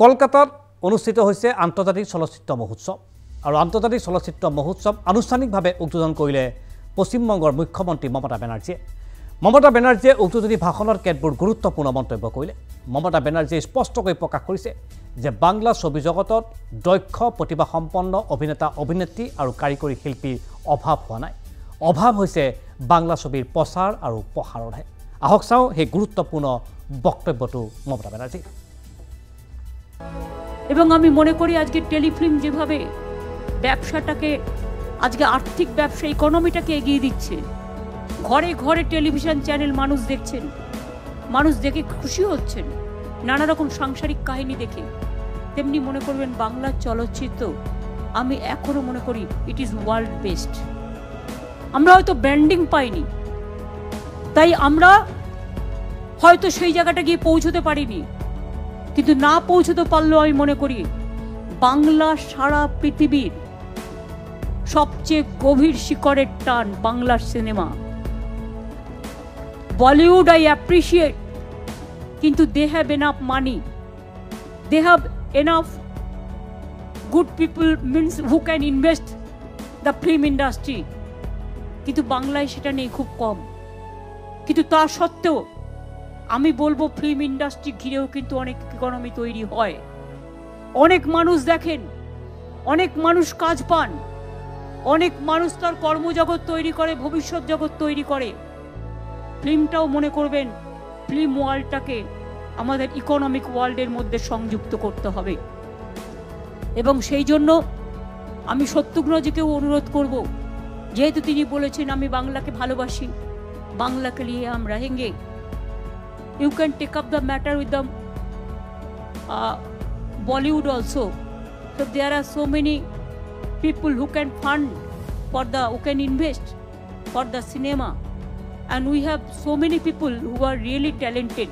কলকাতাত অনুষ্ঠিত হৈছে আন্তৰ্জাতিক চলচ্চিত্ৰ মহোৎসৱ আৰু আন্তৰ্জাতিক চলচ্চিত্ৰ মহোৎসৱ আনুষ্ঠানিকভাৱে উদ্বোধন কৰিলে পশ্চিমবংগৰ মুখ্যমন্ত্ৰী মমতা বেনাৰ্জীয়ে। মমতা বেনাৰ্জীয়ে উদ্বোধনী ভাষণত কেতবোৰ গুৰুত্বপূৰ্ণ মন্তব্য কৰিলে। মমতা বেনাৰ্জীয়ে স্পষ্টকৈ প্ৰকাশ কৰিছে যে বাংলা ছবি জগতত দক্ষ প্ৰতিভাসম্পন্ন অভিনেতা অভিনেত্ৰী আৰু কাৰিকৰী শিল্পীৰ অভাৱ হোৱা নাই। অভাৱ হৈছে বাংলা ছবিৰ প্ৰচাৰ আৰু প্ৰসাৰৰহে। আহক চাওঁ সেই গুৰুত্বপূৰ্ণ বক্তব্যটো মমতা বেনাৰ্জী। এবং আমি মনে করি আজকে টেলিফিল্ম যেভাবে ব্যবসাটাকে আজকে আর্থিক ব্যবসা ইকোনমিটাকে এগিয়ে দিচ্ছে, ঘরে ঘরে টেলিভিশন চ্যানেল মানুষ দেখছেন, মানুষ দেখে খুশি হচ্ছেন নানা রকম সাংসারিক কাহিনী দেখে, তেমনি মনে করবেন বাংলা চলচ্চিত্র আমি এখনো মনে করি ইট ইজ ওয়ার্ল্ড বেস্ট। আমরা হয়তো ব্র্যান্ডিং পাইনি, তাই আমরা হয়তো সেই জায়গাটা গিয়ে পৌঁছতে পারিনি, কিন্তু না পৌঁছতে পারলেও আমি মনে করি বাংলা সারা পৃথিবীর সবচেয়ে গভীর শিকড়ের টান বাংলার সিনেমা। বলিউড আই অ্যাপ্রিসিয়েট, কিন্তু they have enough money, they have enough good people means who can invest the film industry, কিন্তু বাংলায় সেটা নেই, খুব কম। কিন্তু তা সত্ত্বেও আমি বলবো ফিল্ম ইন্ডাস্ট্রি ঘিরেও কিন্তু অনেক ইকোনমি তৈরি হয়, অনেক মানুষ দেখেন, অনেক মানুষ কাজ পান, অনেক মানুষ তার কর্মজগৎ তৈরি করে, ভবিষ্যৎ জগৎ তৈরি করে। ফিল্মটাও মনে করবেন ফিল্ম ওয়ার্ল্ডটাকে আমাদের ইকোনমিক ওয়ার্ল্ডের মধ্যে সংযুক্ত করতে হবে। এবং সেই জন্য আমি শত্রুঘ্নজিকেও অনুরোধ করব, যেহেতু তিনি বলেছেন আমি বাংলাকে ভালোবাসি, বাংলাকে নিয়ে আমরা হেঙ্গে, you can take up the matter with the Bollywood also. So there are so many people who can fund for the, who can invest for the cinema, and we have so many people who are really talented.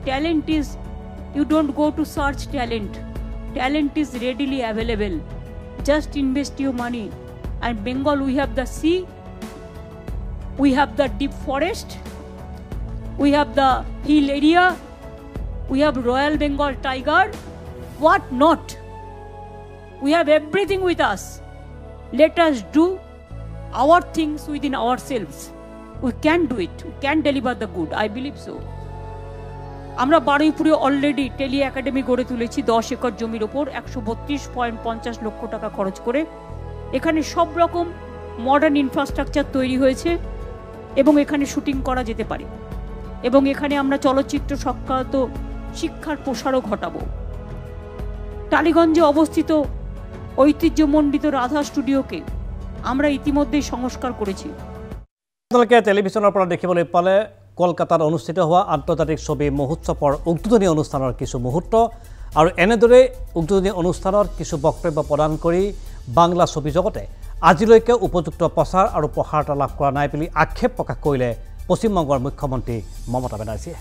Talent is, you don't go to search talent. Talent is readily available. Just invest your money. And Bengal, we have the sea, we have the deep forest, we have the hill area, we have Royal Bengal tiger, what not? We have everything with us. Let us do our things within ourselves. We can do it. We can deliver the good. I believe so. আমরা বারুইপুরে already tele academy গড়ে তুলেছি 10 acre জমির ওপর 132.50 লক্ষ টাকা খরচ করে। এখানে সব রকম মডার্ন ইনফ্রাস্ট্রাকচার তৈরি হয়েছে এবং এখানে শুটিং করা যেতে পারে, এবং এখানে আমরা চলচ্চিত্র সংক্রান্ত শিক্ষার প্রসারও ঘটাবো। টালিগঞ্জে অবস্থিত ঐতিহ্যমণ্ডিত ৰাধা ষ্টুডিওকে আমরা ইতিমধ্যেই সংস্কার করেছি। আপোনালোকে টেলিভিছনৰ পৰা দেখিবলৈ পালে কলকাতাত অনুষ্ঠিত হোৱা আন্তৰ্জাতিক ছবি মহোৎসৱৰ উদ্বোধনী অনুষ্ঠানৰ কিছু মুহূৰ্ত, আৰু এনেদৰে উদ্বোধনী অনুষ্ঠানত কিছু বক্তব্য প্ৰদান কৰি বাংলা ছবি জগতে আজিলৈকে উপযুক্ত প্ৰচাৰ আৰু প্ৰসাৰতা লাভ কৰা নাই বুলি আক্ষেপ প্ৰকাশ কৰিলে পশ্চিমবংগৰ মুখ্যমন্ত্ৰী মমতা বেনাৰ্জীয়ে।